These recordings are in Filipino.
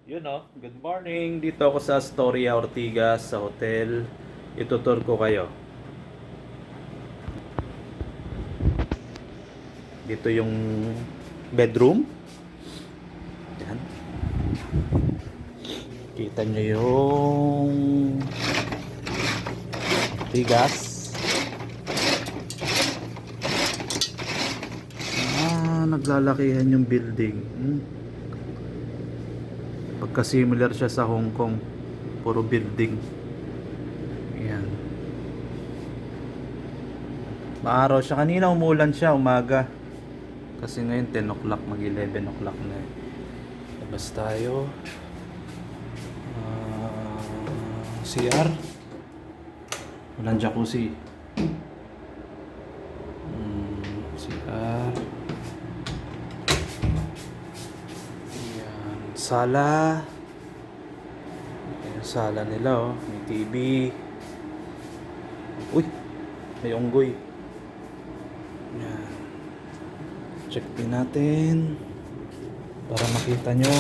Yun oh, good morning. Dito ako sa Astoria Ortigas sa hotel. Itutur ko kayo. Dito yung bedroom. Yan. Kita nyo yung Ortigas. Naglalakihan yung building. Pagka-similar siya sa Hong Kong. Puro building. Ayan. Maaraw siya. Kanina umulan siya, umaga. Kasi ngayon 10 o'clock, mag 11 o'clock na eh. Labas tayo. CR. Walang jacuzzi. CR. Ayan. Sala. Ayan, sala nila oh. May TV. Uy! May unggoy. Ayan. Check din natin. Para makita nyo.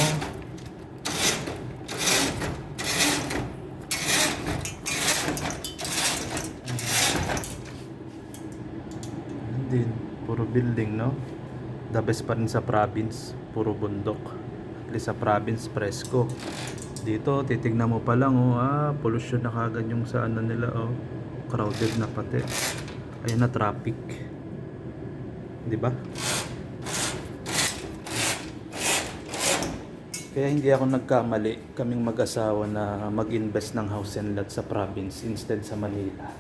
Ayan din. Puro building, no? The best pa rin sa province. Puro bundok. At least sa province, presko. Dito, titignan mo pa lang, oh, pollution na kagad yung sa ano nila, oh. Crowded na pati. Ayun na, traffic. Di ba? Kaya hindi ako nagkamali, kaming mag-asawa na mag-invest ng house and lot sa province instead sa Manila.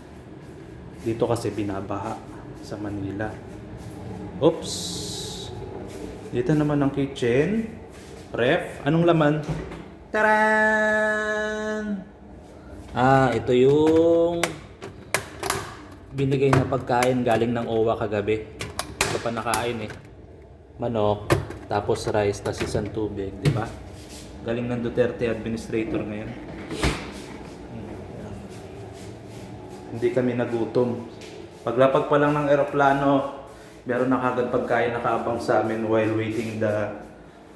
Dito kasi binabaha sa Manila. Oops! Dito naman ang kitchen. Ref. Anong laman? Taran! Ito yung binigay na pagkain galing ng OWA kagabi. Ito pa nakain eh. Manok, tapos rice, tapos isang tubig, di ba? Galing ng Duterte administrator ngayon. Hindi kami nagutom. Paglapag pa lang ng eroplano, meron na kagad pagkain nakaabang sa amin while waiting the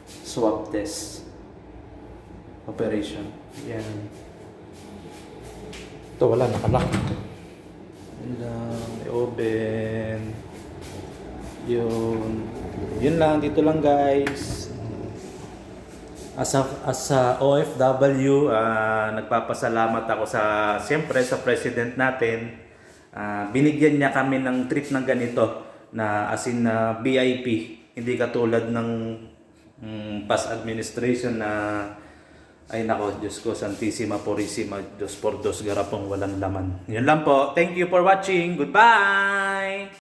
swab test operation. Yan. Ito wala, nakalock. Yan lang, may oven. Yun lang, dito lang guys. As a OFW, nagpapasalamat ako siyempre sa president natin. Binigyan niya kami ng treat ng ganito na as in VIP, hindi katulad ng past administration na ay nako, Diyos ko, Santissima Purissima, Diyos por Dos garapong walang laman. Yun lang po. Thank you for watching. Goodbye!